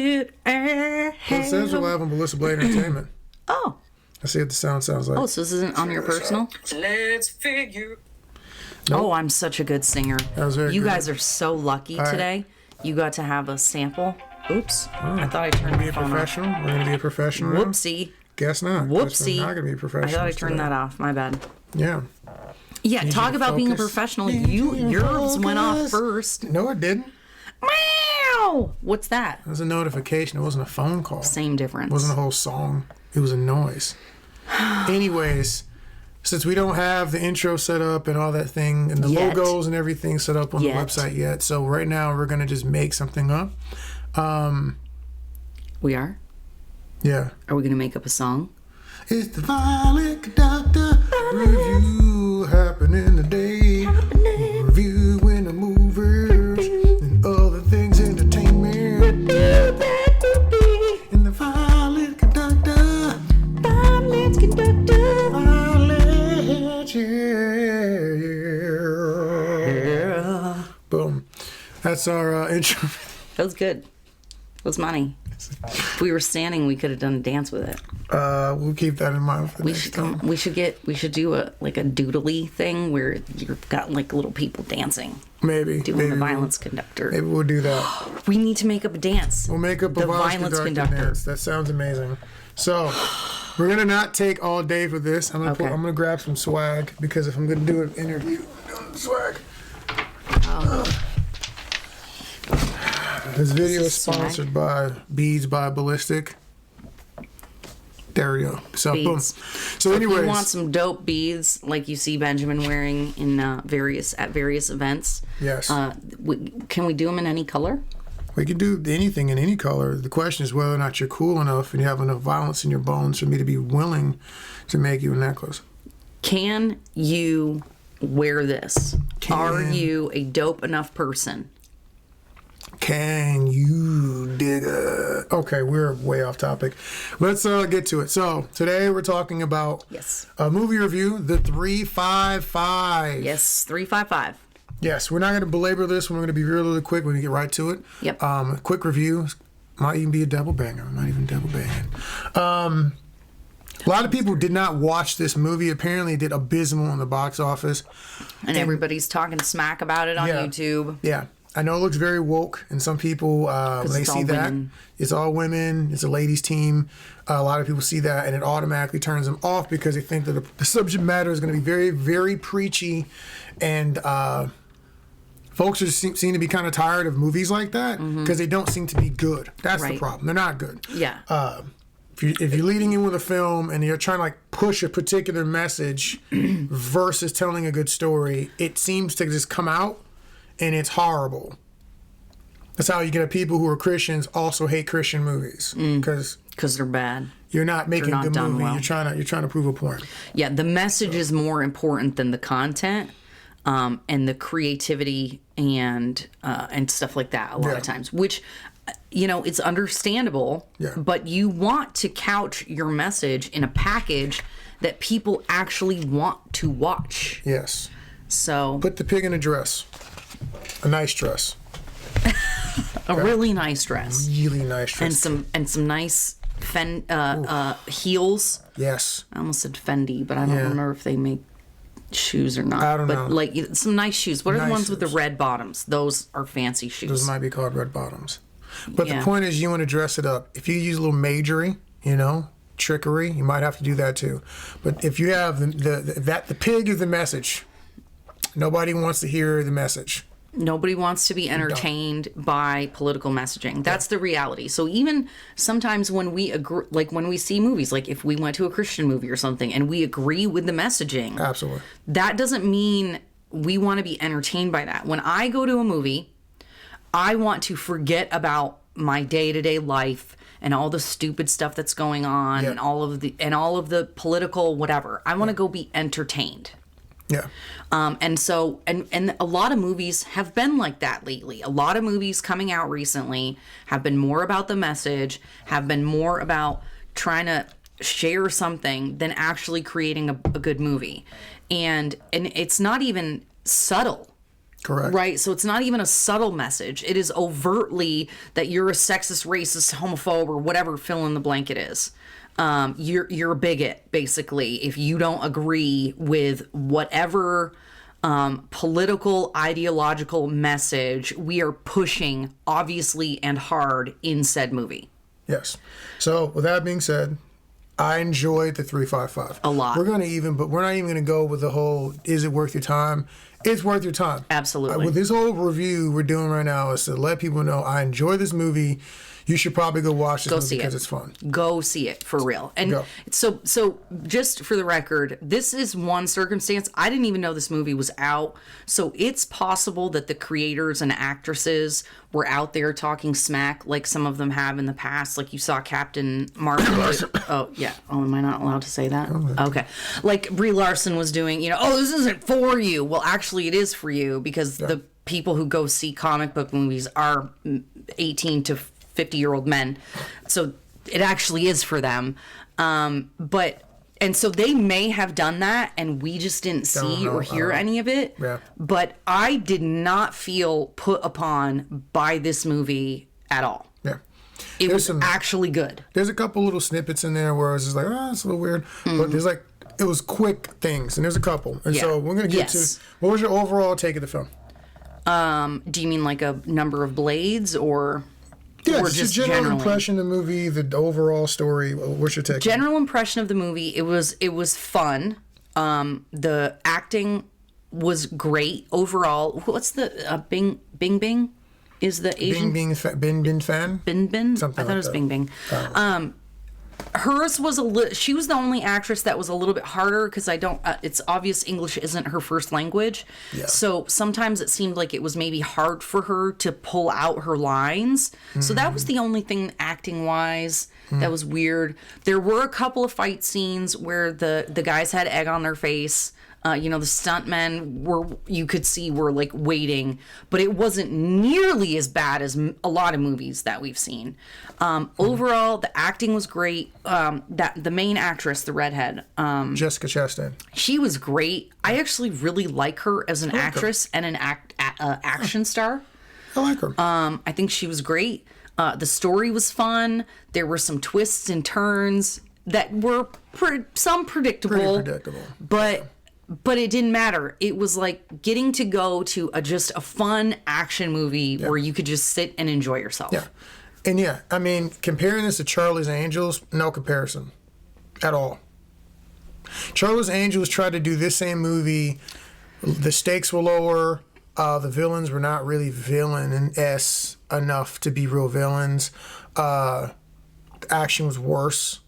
it Well, it says we're live on Ballistic Entertainment. Oh. I see what the sound sounds like. Oh, so this isn't on your personal? Let's figure. Nope. Oh, I'm such a good singer. That was very You good. guys are so lucky All right. today. You got to have a sample. Oops. Oh, I thought I turned be my a phone off. professional. We're gonna be a professional. now? Whoopsie. Guess not. Guess Whoopsie. we're not gonna be I professionals. thought I turned today. that off. My bad. Yeah. Yeah, Need talk you to about being a focus. professional. Need you to Yours went off focus. first. No, it didn't. Meow. What's that? It was a notification. It wasn't a phone call. Same difference. It wasn't a whole song. It was a noise. Anyways, since we don't have the intro set up and all that thing and the Yet. logos and everything set up on Yet. the website yet, so right now we're gonna just make something up. We are? Yeah. Are we going to make up a song? It's the Violent Conductor review happening today. Reviewing the movies and other things entertainment. In the Violent Conductor. Violent, yeah. Boom. That's our intro. That was good. That was money. If we were standing, we could have done a dance with it. We'll keep that in mind for the We next should time. we should do a doodly thing where you've got like little people dancing, Maybe. doing maybe the we'll- violence conductor. Maybe we'll do that. We need to make up a dance. We'll make up a The violence violence conductor conductor. dance. That sounds amazing. So we're gonna not take all day for this. I'm gonna grab some swag because if I'm gonna do an interview, I'm doing swag. This video is swag. sponsored by Beads by Ballistic. There we go. So boom. Beads. So If you anyways, want some dope beads like you see Benjamin wearing in various events, yes, can we do them in any color? we can do anything in any color. The question is whether or not you're cool enough and you have enough violence in your bones for me to be willing to make you a necklace. Can you wear this? Are you a dope enough person? Can you dig it? Okay, we're way off topic. Let's get to it. So today we're talking about Yes. a movie review, The 355. Yes, 355. Yes, we're not going to belabor this. We're going to be really quick. We're going to get right to it. Yep. A quick review. Might even be a double banger. Not even double banging. A lot of people did not watch this movie. Apparently, it did abysmal in the box office. And everybody's talking smack about it on Yeah. YouTube. Yeah. I know it looks very woke, and some people, when they it's see all that, women. it's all women, it's a ladies' team. A lot of people see that, and it automatically turns them off because they think that the subject matter is going to be very, very preachy, and folks seem to be kind of tired of movies like that because they don't seem to be good. That's the Right. problem. They're not good. Yeah. If you're leading in with a film and you're trying to like push a particular message versus telling a good story, it seems to just come out and it's horrible. That's how you get people who are Christians also hate Christian movies because Because they're bad. you're not making not a good done movie. well. You're trying to prove a point. Yeah, the message is more important than the content, and the creativity and stuff like that a lot Yeah. of times, which, it's understandable, Yeah. but you want to couch your message in a package that people actually want to watch. Yes. So, Put the pig in a dress, a nice dress, a really nice dress really nice dress. and some nice heels. Yes. I almost said Fendi, but I don't Yeah. remember if they make shoes or not. I don't but know. like some nice shoes. What are the Nice ones with the shoes. red bottoms? Those are fancy shoes. Those might be called red bottoms. But Yeah. the point is you want to dress it up. If you use a little majory, trickery, you might have to do that too. But if you have the pig is the message. Nobody wants to hear the message. Nobody wants to be entertained by political messaging. That's the reality. So even sometimes when we agree, like when we see movies, like if we went to a Christian movie or something and we agree with the messaging, Absolutely. that doesn't mean we want to be entertained by that. When I go to a movie, I want to forget about my day-to-day life and all the stupid stuff that's going on Yeah. and all of the political whatever. I want to go be entertained. Yeah. And so a lot of movies have been like that lately. A lot of movies coming out recently have been more about the message, have been more about trying to share something than actually creating a good movie. And it's not even subtle. Correct. Right? So it's not even a subtle message. It is overtly that you're a sexist, racist, homophobe, or whatever fill in the blank it is. You're a bigot, basically, if you don't agree with whatever political, ideological message we are pushing, obviously and hard, in said movie. Yes. So with that being said, I enjoyed the 355 a lot. We're not even going to go with the whole "is it worth your time?" It's worth your time. Absolutely. With this whole review we're doing right now is to let people know I enjoy this movie. You should probably go watch this movie because it's fun. Go see it for real. And Go. so just for the record, this is one circumstance. I didn't even know this movie was out. So it's possible that the creators and actresses were out there talking smack like some of them have in the past. Like you saw Captain Marvel. Oh, yeah. Oh, am I not allowed to say that? Okay. Like Brie Larson was doing, oh, this isn't for you. Well, actually it is for you because the people who go see comic book movies are 18 to 50-year-old men, so it actually is for them. And so they may have done that, and we just didn't see or hear any of it. Yeah. But I did not feel put upon by this movie at all. Yeah. It was actually good. There's a couple little snippets in there where I was just like, it's a little weird, but there's it was quick things, and there's a couple. And so we're gonna get to what was your overall take of the film? Do you mean like a number of blades or? Yeah, or just general impression of the movie, the overall story. What's your take? General impression of the movie. It was fun. The acting was great overall. What's the Bing Bing? Is the Asian Bin fan? Bin? Something I thought it was that. Bing Bing. Hers was she was the only actress that was a little bit harder because it's obvious English isn't her first language. Yeah. So sometimes it seemed like it was maybe hard for her to pull out her lines. So that was the only thing acting wise that was weird. There were a couple of fight scenes where the guys had egg on their face. The stuntmen you could see were like waiting, but it wasn't nearly as bad as a lot of movies that we've seen. Overall, the acting was great. The main actress, the redhead, Jessica Chastain. she was great. I actually really like her as an actress and an action star. I like her. I think she was great. The story was fun. There were some twists and turns that were some predictable. Pretty predictable. But it didn't matter. It was like getting to go to just a fun action movie where you could just sit and enjoy yourself. Yeah. And I mean, comparing this to Charlie's Angels, no comparison at all. Charlie's Angels tried to do this same movie. The stakes were lower. The villains were not really villain-esque enough to be real villains. The action was worse.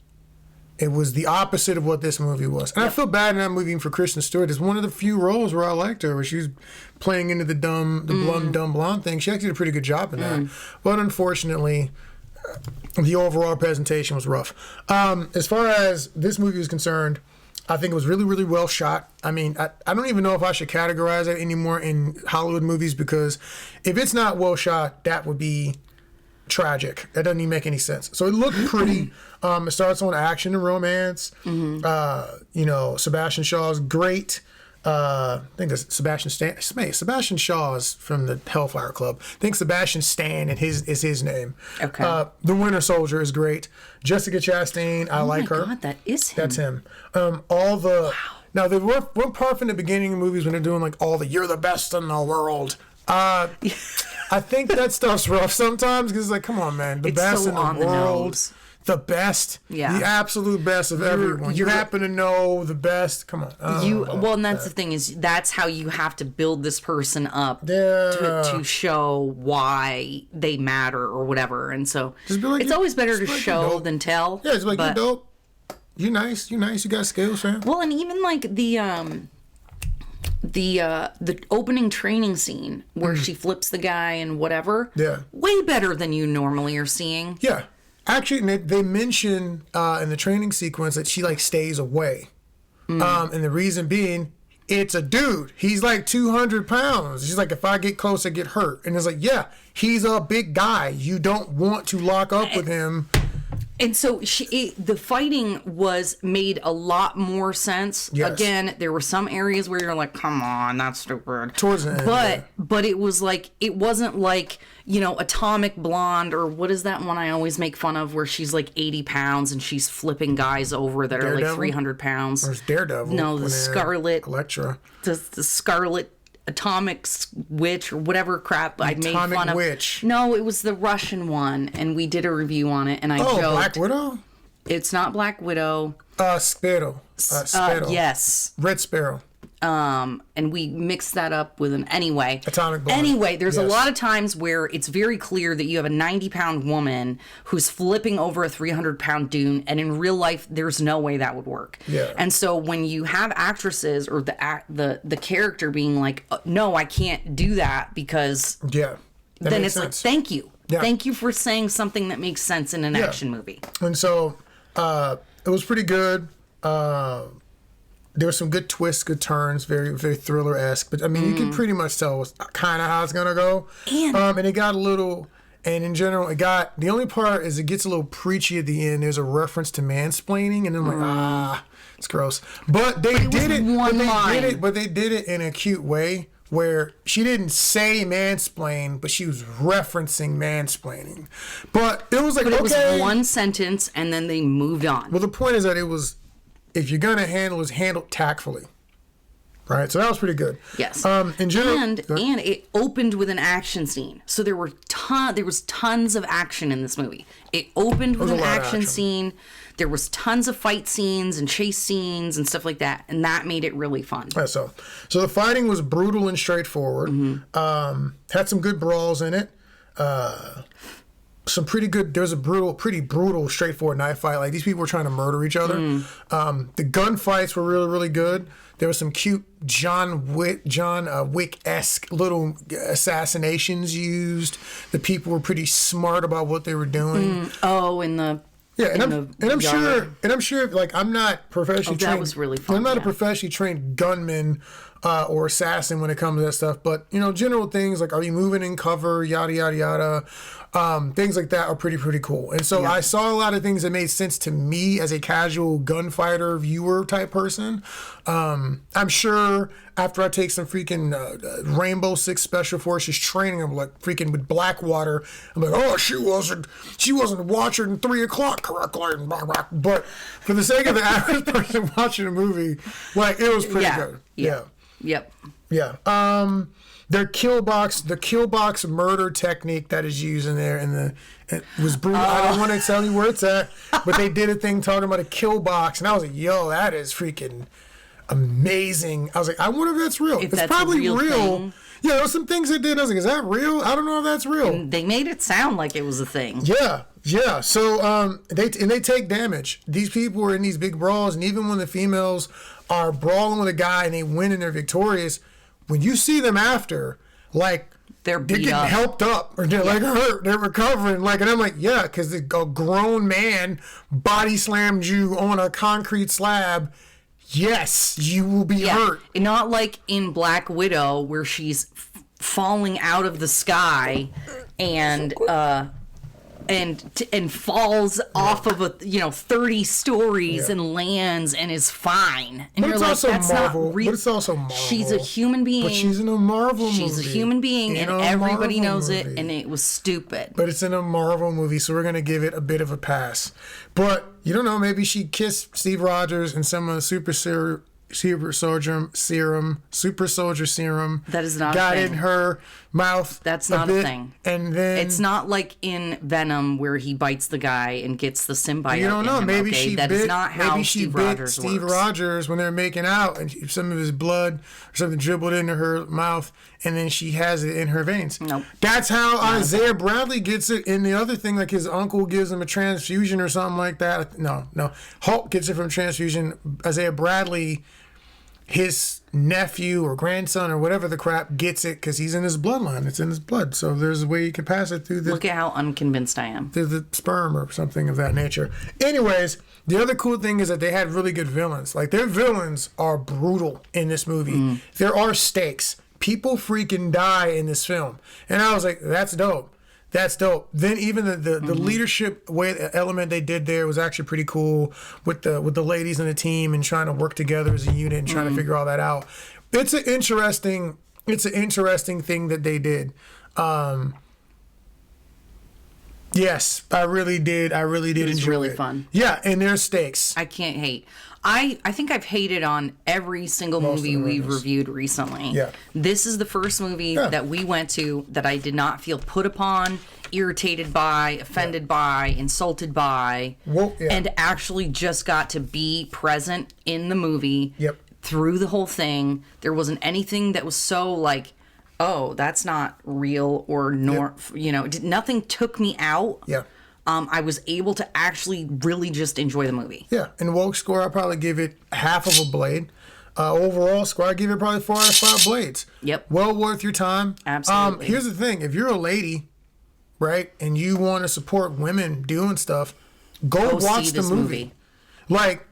It was the opposite of what this movie was. And I feel bad in that movie for Kristen Stewart. It's one of the few roles where I liked her, where she was playing into the dumb blonde thing. She actually did a pretty good job in that. But unfortunately, the overall presentation was rough. As far as this movie is concerned, I think it was really, really well shot. I mean, I don't even know if I should categorize it anymore in Hollywood movies, because if it's not well shot, that would be tragic. That doesn't even make any sense. So it looked pretty. It starts on action and romance. Sebastian Shaw's great. I think it's Sebastian Shaw is from the Hellfire Club. I think Sebastian Stan is his name. Okay. The Winter Soldier is great. Jessica Chastain, I like her. Oh my God, that is him. That's him. Now there were one part from the beginning of movies when they're doing like all the "you're the best in the world." I think that stuff's rough sometimes because it's like, come on, man, the best so in the on the world. nose. The best, the absolute best of everyone. You happen to know the best. Come on. And that's the thing is that's how you have to build this person up Yeah. to show why they matter or whatever. And so Just be like, it's always better to just be like, show you're dope. than tell. Yeah, it's like, you're dope. You nice. You got skills, fam. Well, and even like the opening training scene where she flips the guy and whatever. Yeah. Way better than you normally are seeing. Yeah. Actually, they mention in the training sequence that she like stays away. And the reason being, it's a dude. He's like 200 pounds. She's like, if I get close, I get hurt. And it's like, yeah, he's a big guy. You don't want to lock up with him. And so the fighting was made a lot more sense. Yes. Again, there were some areas where you're like, come on, that's stupid. Towards the end, But it was like, it wasn't like, Atomic Blonde, or what is that one I always make fun of where she's like 80 pounds and she's flipping guys over that Daredevil? are like 300 pounds. Or it's Daredevil. No, the Scarlet. Electra. The Scarlet Atomic Witch or whatever crap I made fun of. Atomic Witch. No, it was the Russian one, and we did a review on it, and I joked. Black Widow? It's not Black Widow. Sparrow. Sparrow. Yes. Red Sparrow. And we mixed that up with an anyway. Atomic Blonde. Anyway, there's a Yes. lot of times where it's very clear that you have a 90-pound woman who's flipping over a 300-pound dude, and in real life, there's no way that would work. Yeah. And so when you have actresses or the character being like, no, I can't do that because Yeah. That then makes it's sense. like, thank you. Yeah. Thank you for saying something that makes sense in an action movie. And so it was pretty good. There were some good twists, good turns, very, very thriller-esque. But, I mean, you can pretty much tell kind of how it's going to go. And it got a little... And in general, the only part is it gets a little preachy at the end. There's a reference to mansplaining. And I'm like, it's gross. But they did it. But they did it in a cute way where she didn't say mansplain, but she was referencing mansplaining. But it was like, It was one sentence, and then they moved on. Well, the point is that it was... If you're gonna handle it tactfully, right? So that was pretty good. Yes. In general, and it opened with an action scene, so there was tons of action in this movie. It opened with an action scene. There was tons of fight scenes and chase scenes and stuff like that, and that made it really fun. Yeah, so the fighting was brutal and straightforward. Had some good brawls in it. Some pretty good. There was a pretty brutal, straightforward knife fight. Like these people were trying to murder each other. The gunfights were really, really good. There was some cute John Wick-esque little assassinations used. The people were pretty smart about what they were doing. I'm sure. Like I'm not professionally trained. That was really fun. I'm not a professionally trained gunman or assassin when it comes to that stuff. But general things like are you moving in cover, yada yada yada. Things like that are pretty cool. And so I saw a lot of things that made sense to me as a casual gunfighter viewer type person. I'm sure after I take some freaking Rainbow Six Special Forces training, I'm like freaking with Blackwater. I'm like, oh, she wasn't watching 3 o'clock correctly. But for the sake of the average person watching a movie, like it was pretty good. Yep. The kill box murder technique that is used in there, and it was brutal. I don't want to tell you where it's at, but they did a thing talking about a kill box, and I was like, "Yo, that is freaking amazing." I was like, "I wonder if that's real. It's probably real." Thing. Yeah, there was some things they did. I was like, "Is that real? I don't know if that's real." And they made it sound like it was a thing. Yeah. So they take damage. These people are in these big brawls, and even when the females are brawling with a guy and they win and they're victorious. When you see them after, like they're getting helped up or they're like hurt, they're recovering, like, and I'm like, yeah, because a grown man body slammed you on a concrete slab. Yes, you will be hurt. Not like in Black Widow where she's falling out of the sky and falls off of 30 stories and lands and is fine. And but you're it's like, also that's Marvel. not real. But it's also Marvel. She's a human being. But she's in a Marvel movie. She's a human being, and everybody knows it, and it was stupid. But it's in a Marvel movie, so we're going to give it a bit of a pass. But, you don't know, maybe she kissed Steve Rogers and some of the super soldier serum that is not got a thing. in her mouth. That's not a thing. And then it's not like in Venom where he bites the guy and gets the symbiote. You don't know. Maybe okay? she that bit. Is not how maybe she Steve bit Rogers Steve works. Rogers when they're making out, and some of his blood or something dribbled into her mouth, and then she has it in her veins. Nope. That's how Isaiah Bradley gets it in the other thing. Like his uncle gives him a transfusion or something like that. No. Hulk gets it from transfusion. Isaiah Bradley, his nephew or grandson or whatever the crap, gets it because he's in his bloodline. It's in his blood. So there's a way you can pass it through Look at how unconvinced I am. through the sperm or something of that nature. Anyways, the other cool thing is that they had really good villains. Like their villains are brutal in this movie. There are stakes. People freaking die in this film. And I was like, that's dope. That's dope. Then even the leadership element they did there was actually pretty cool with the ladies in the team and trying to work together as a unit and trying to figure all that out. It's an interesting thing that they did. Yes, I really did enjoy it. It's really fun. Yeah, and there's stakes. I can't hate. I think I've hated on every single movie we've reviewed recently. Yeah. This is the first movie that we went to that I did not feel put upon, irritated by, offended by, insulted by, and actually just got to be present in the movie through the whole thing. There wasn't anything that was so like, oh, that's not real or nothing took me out. Yeah. I was able to actually really just enjoy the movie. Yeah, and woke score, I'll probably give it half of a blade. Overall score, I give it probably 4 out of 5 blades. Yep. Well worth your time. Absolutely. Here's the thing: if you're a lady, right, and you want to support women doing stuff, go watch the movie. Like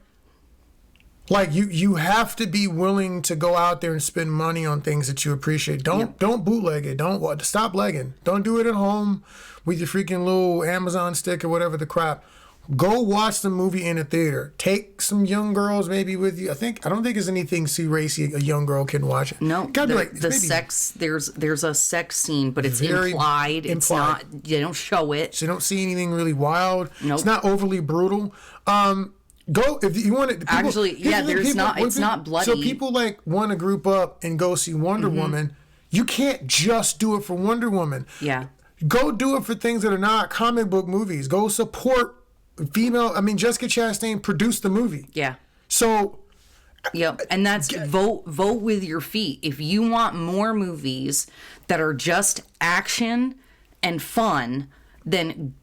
you have to be willing to go out there and spend money on things that you appreciate. Don't bootleg it. Don't stop legging. Don't do it at home with your freaking little Amazon stick or whatever the crap. Go watch the movie in a theater. Take some young girls maybe with you. I don't think there's anything too racy a young girl can watch it. No, the sex. There's a sex scene, but it's implied. It's not. They don't show it. So you don't see anything really wild. Nope. It's not overly brutal. Go if you want it. It's not bloody. So people want to group up and go see Wonder Woman. You can't just do it for Wonder Woman. Yeah. Go do it for things that are not comic book movies. Go support Jessica Chastain produced the movie. Yeah. So. Yep, and that's vote with your feet. If you want more movies that are just action and fun, then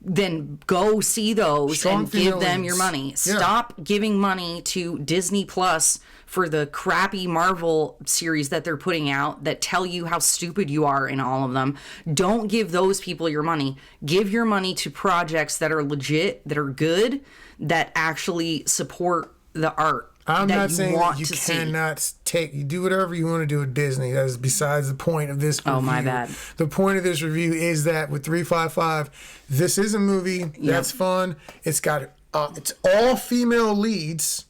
go see those and give them your money. Yeah. Stop giving money to Disney Plus for the crappy Marvel series that they're putting out that tell you how stupid you are in all of them. Don't give those people your money. Give your money to projects that are legit, that are good, that actually support the art. I'm not saying that you cannot you do whatever you want to do with Disney. That is besides the point of this review. Oh, my bad. The point of this review is that with 355, this is a movie that's fun. It's got it's all female leads,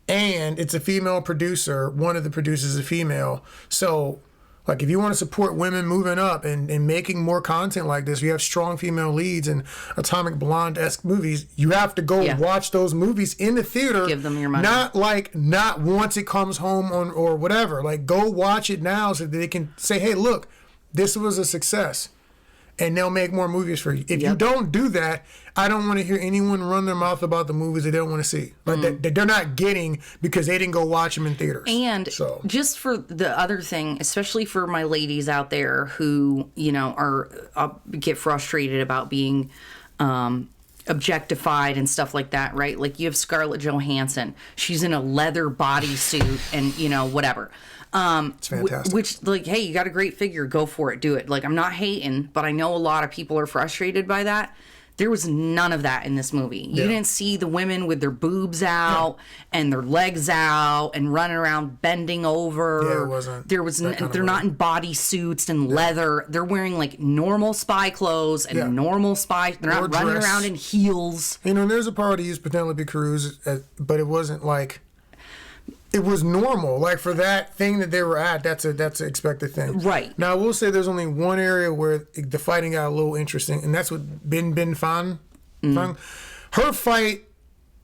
and it's a female producer. One of the producers is a female. So, if you want to support women moving up and making more content like this, you have strong female leads and Atomic Blonde-esque movies, you have to go watch those movies in the theater. Give them your money. Not once it comes home or whatever. Go watch it now so that they can say, hey, look, this was a success. And they'll make more movies for you. If you don't do that, I don't want to hear anyone run their mouth about the movies they don't want to see. That they're not getting because they didn't go watch them in theaters. And just for the other thing, especially for my ladies out there who, get frustrated about being objectified and stuff like that, right? You have Scarlett Johansson. She's in a leather bodysuit and, whatever. It's fantastic. Which, hey, you got a great figure, go for it, do it. I'm not hating, but I know a lot of people are frustrated by that. There was none of that in this movie. You didn't see the women with their boobs out and their legs out and running around bending over. Yeah, it wasn't. They're not in bodysuits and leather. They're wearing normal spy clothes and normal spy. They're not running around in heels. There's a part he used Penelope Cruz, but it wasn't it was normal. For that thing that they were at, that's an expected thing. Right. Now, I will say there's only one area where the fighting got a little interesting, and that's with Bin Fan. Her fight,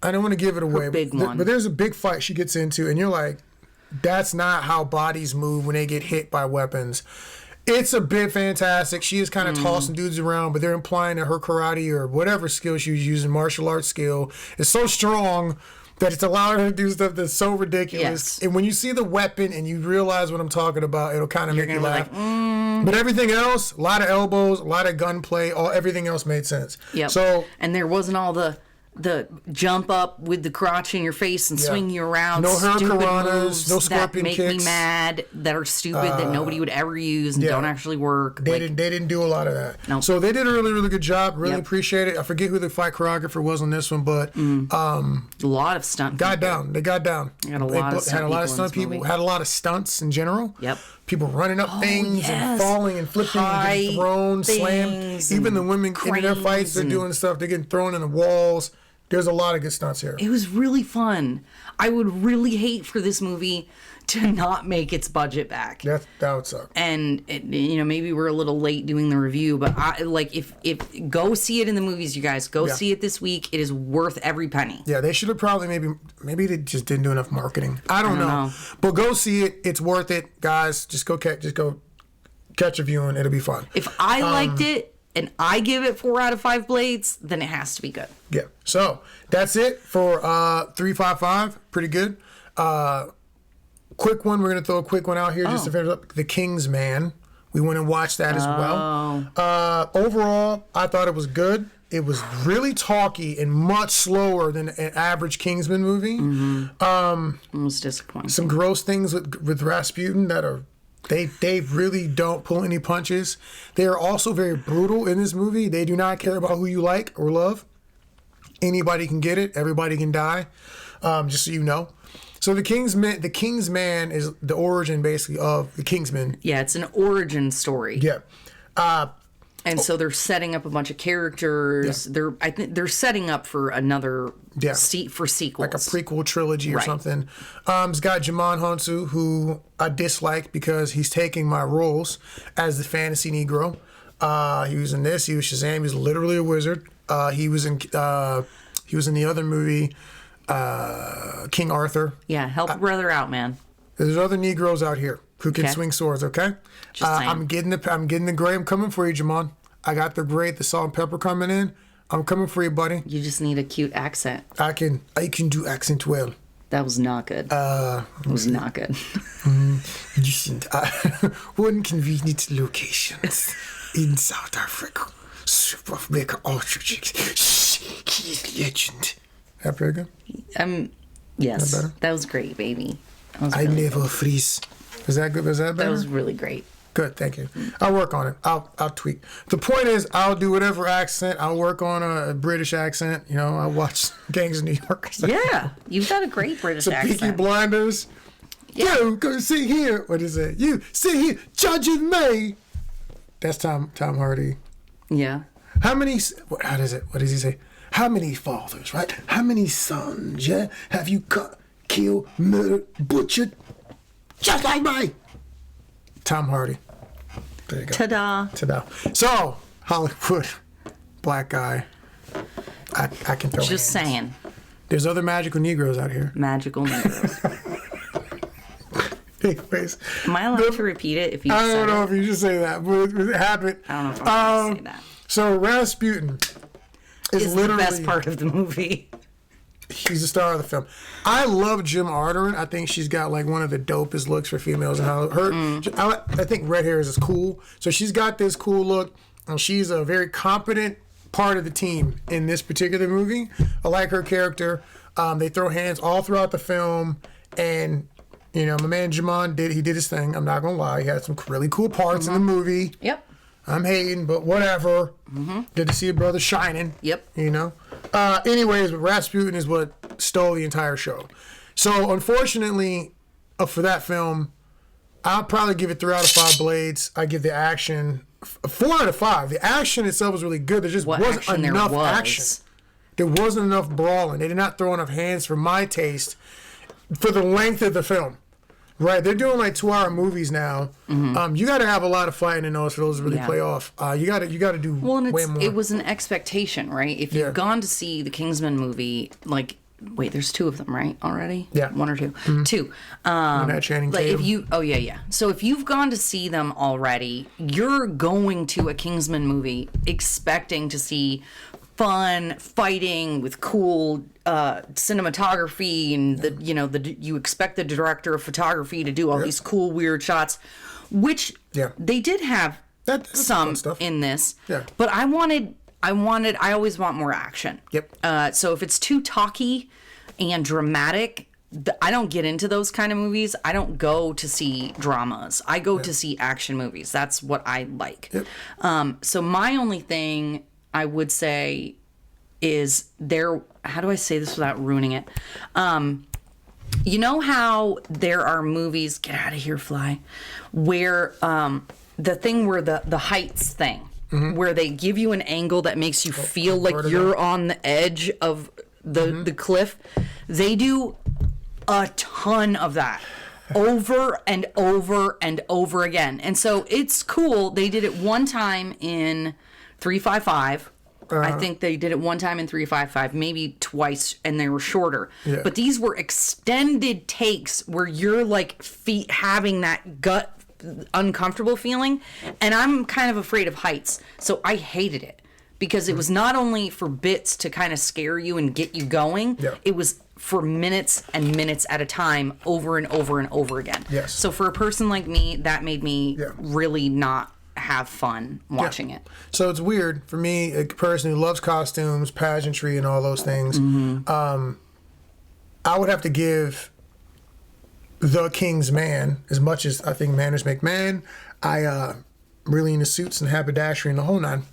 I don't want to give it away. But there's a big fight she gets into, and you're like, that's not how bodies move when they get hit by weapons. It's a bit fantastic. She is kind of tossing dudes around, but they're implying that her karate or whatever skill she was using, martial arts skill, is so strong that it's allowing her to do stuff that's so ridiculous. Yes. And when you see the weapon and you realize what I'm talking about, it'll kind of make you laugh. But everything else, a lot of elbows, a lot of gunplay, everything else made sense. Yep. And there wasn't all the jump up with the crotch in your face and swing you around. No stupid hurricanranas, moves no scorpion that make kicks. me mad, that are stupid, that nobody would ever use and don't actually work. They didn't do a lot of that. No. So they did a really, really good job. Really appreciate it. I forget who the fight choreographer was on this one, but a lot of stunt got down. They got down. Had a lot of stunt people. Had a lot of stunt people. Had a lot of stunts in general. Yep. people running up things and yes. falling and flipping and getting thrown, slammed. things Even and the women in their fights, they're doing stuff. They're getting thrown in the walls. There's a lot of good stunts here. It was really fun. I would really hate for this movie to not make its budget back. That would suck. And maybe we're a little late doing the review, but if go see it in the movies, you guys go see it this week. It is worth every penny. Yeah, they should have probably maybe they just didn't do enough marketing. I don't know. But go see it. It's worth it, guys. Just go catch a viewing. It'll be fun. If I liked it and I give it 4 out of 5 blades, then it has to be good. Yeah. So that's it for 355. Pretty good. Quick one. We're gonna throw a quick one out here just to finish up. The King's Man. We went and watched that as well. Overall, I thought it was good. It was really talky and much slower than an average Kingsman movie. It was disappointing. Some gross things with Rasputin that are they really don't pull any punches. They are also very brutal in this movie. They do not care about who you like or love. Anybody can get it. Everybody can die. Just so you know. So the King's Man is the origin basically of the Kingsman. Yeah, it's an origin story. Yeah. And so they're setting up a bunch of characters. Yeah. I think they're setting up for another for sequels. Like a prequel trilogy or something. It's got Jimon Honsu, who I dislike because he's taking my roles as the fantasy Negro. He was in this. He was Shazam. He was literally a wizard. He was in the other movie, King Arthur. Yeah, help a brother out, man. There's other Negroes out here who can swing swords. Okay, I'm getting the gray. I'm coming for you, Jamon. I got the gray, the salt and pepper coming in. I'm coming for you, buddy. You just need a cute accent. I can do accent well. That was not good. It was not good. Listen, one convenient location in South Africa. Soup of Maker Ostrich. He's legend. That pretty good? Yes. That better? That was great, baby. I never freeze. Is that good? Is that better? That was really great. Good, thank you. I'll work on it. I'll tweak. The point is, I'll do whatever accent. I'll work on a British accent. I'll watch Gangs of New York. Yeah, you've got a great British accent. Peaky Blinders. Yeah. You go sit here. What is it? You sit here judging me. That's Tom Hardy. Yeah. How many? How does it? What does he say? How many fathers? Right? How many sons? Yeah. Have you cut, killed, murdered, butchered? Just like me. Tom Hardy. There you go. Ta-da. So, Hollywood, black guy. I can throw Just hands. saying. There's other magical Negroes out here. Magical Negroes. Anyways. Am I allowed to repeat it if you I said don't know it? if you should say that, but it happened. I don't know if I'm going to say that. So, Rasputin is The literally best part of the movie. He's the star of the film. I love Jim Arterton. I think she's got like one of the dopest looks for females in Hollywood. I think red hair is cool. So she's got this cool look, and she's a very competent part of the team in this particular movie. I like her character. They throw hands all throughout the film, and my man Jimon did his thing. I'm not gonna lie, he had some really cool parts in the movie. Yep. I'm hating, but whatever. Good to see a brother shining. Yep. Anyways, Rasputin is what stole the entire show. So, unfortunately, for that film, I'll probably give it 3 out of 5 blades. I give the action 4 out of 5. The action itself was really good. There just wasn't enough action. There wasn't enough brawling. They did not throw enough hands for my taste for the length of the film. Right, they're doing like 2-hour movies now. You got to have a lot of fighting in those for those to really play off. You got to do way more. It was an expectation, right? If you've gone to see the Kingsman movie, wait, there's 2 of them, right? Already? Yeah, 1 or 2, 2. Channing Tatum. So if you've gone to see them already, you're going to a Kingsman movie expecting to see fun fighting with cool cinematography, and you expect the director of photography to do all these cool weird shots, which they did have some in this. Yeah. But I always want more action. Yep. So if it's too talky and dramatic, I don't get into those kind of movies. I don't go to see dramas. I go to see action movies. That's what I like. Yep. So my only thing I would say is how do I say this without ruining it? You know how there are movies, get out of here, fly, where the thing where the heights thing, where they give you an angle that makes you feel like you're on the edge of the cliff. They do a ton of that over and over and over again. And so it's cool. They did it one time in 355. I think they did it one time in 355, maybe twice, and they were shorter. Yeah. But these were extended takes where you're like having that gut uncomfortable feeling. And I'm kind of afraid of heights, so I hated it because it was not only for bits to kind of scare you and get you going, it was for minutes and minutes at a time over and over and over again. Yes. So for a person like me, that made me really not have fun watching it. So it's weird for me, a person who loves costumes, pageantry, and all those things. I would have to give The King's Man, as much as I think manners make man. I really into suits and haberdashery and the whole nine.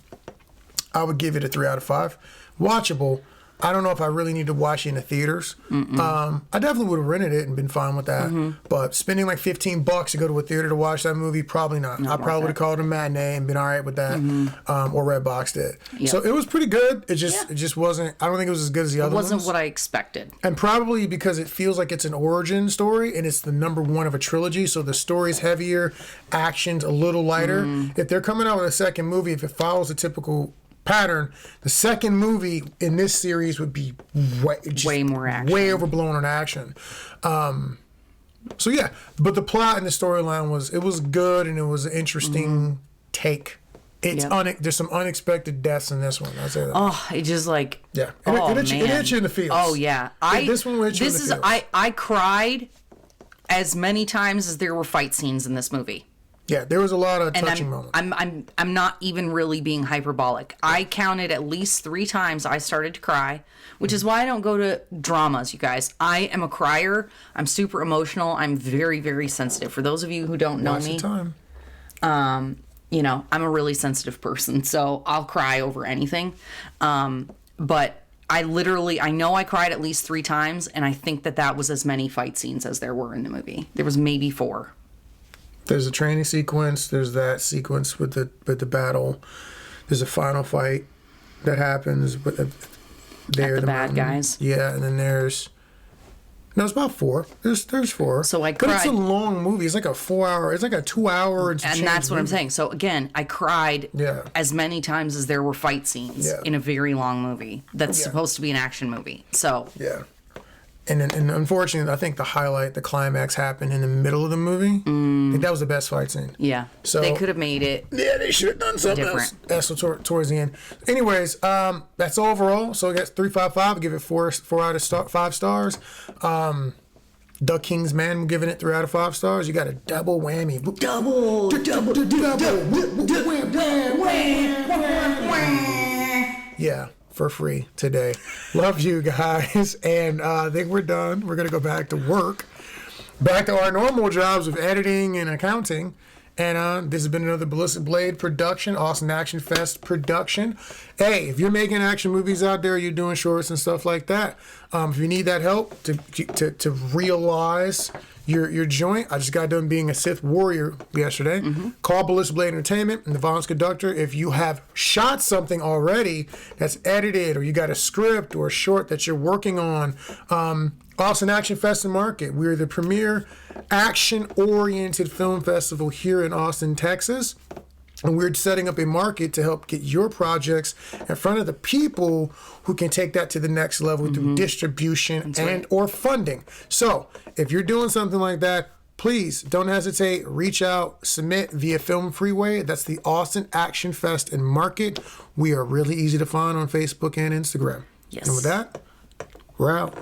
I would give it a 3 out of 5. Watchable. I don't know if I really need to watch it in the theaters. I definitely would have rented it and been fine with that. But spending like $15 to go to a theater to watch that movie, probably not. I probably would have called it a matinee and been all right with that, or Redboxed it. Yep. So it was pretty good. It just wasn't. I don't think it was as good as the other ones. It wasn't what I expected. And probably because it feels like it's an origin story and it's the number one of a trilogy, so the story's heavier, action's a little lighter. If they're coming out with a second movie, if it follows a typical pattern, the second movie in this series would be way more action, way overblown on action. So yeah, but the plot and the storyline was good, and it was an interesting take. It's there's some unexpected deaths in this one. I'll say that. Oh, it just like it hit you in the feels. Oh yeah, this one hit you in the feels. I cried as many times as there were fight scenes in this movie. Yeah, there was a lot of touching moments. I'm not even really being hyperbolic. I counted at least 3 times I started to cry, which is why I don't go to dramas, you guys. I am a crier. I'm super emotional. I'm very, very sensitive. For those of you who don't know me, you know, I'm a really sensitive person, so I'll cry over anything. But I know I cried at least 3 times, and I think that was as many fight scenes as there were in the movie. There was maybe 4. There's a training sequence. There's that sequence with the battle. There's a final fight that happens. But the bad guys. Yeah, and then it's about 4. There's 4. So I cried. But it's a long movie. It's like a 4-hour. It's like a 2-hour. And that's what I'm saying. So again, I cried as many times as there were fight scenes in a very long movie that's supposed to be an action movie. So yeah. And unfortunately, I think the climax happened in the middle of the movie. I think that was the best fight scene. Yeah. So they could have made it. Yeah, they should have done something different. else. That's towards the end. Anyways, that's overall. So I guess 3.55. Give it 4 out of 5 stars. The King's Man, I'm giving it 3 out of 5 stars. You got a double whammy. Double. Yeah. For free today. Love you guys. And I think we're done. We're going to go back to work. Back to our normal jobs of editing and accounting. And this has been another Ballistic Blade production, Austin Action Fest production. Hey, if you're making action movies out there, you're doing shorts and stuff like that, if you need that help to realize your joint, I just got done being a Sith warrior yesterday. Call Ballistic Blade Entertainment and the Violence Conductor. If you have shot something already that's edited, or you got a script or a short that you're working on, Austin Action Fest and Market. We're the premier action-oriented film festival here in Austin, Texas. And we're setting up a market to help get your projects in front of the people who can take that to the next level through distribution or funding. So if you're doing something like that, please don't hesitate. Reach out, submit via Film Freeway. That's the Austin Action Fest and Market. We are really easy to find on Facebook and Instagram. Yes. And with that, we're out.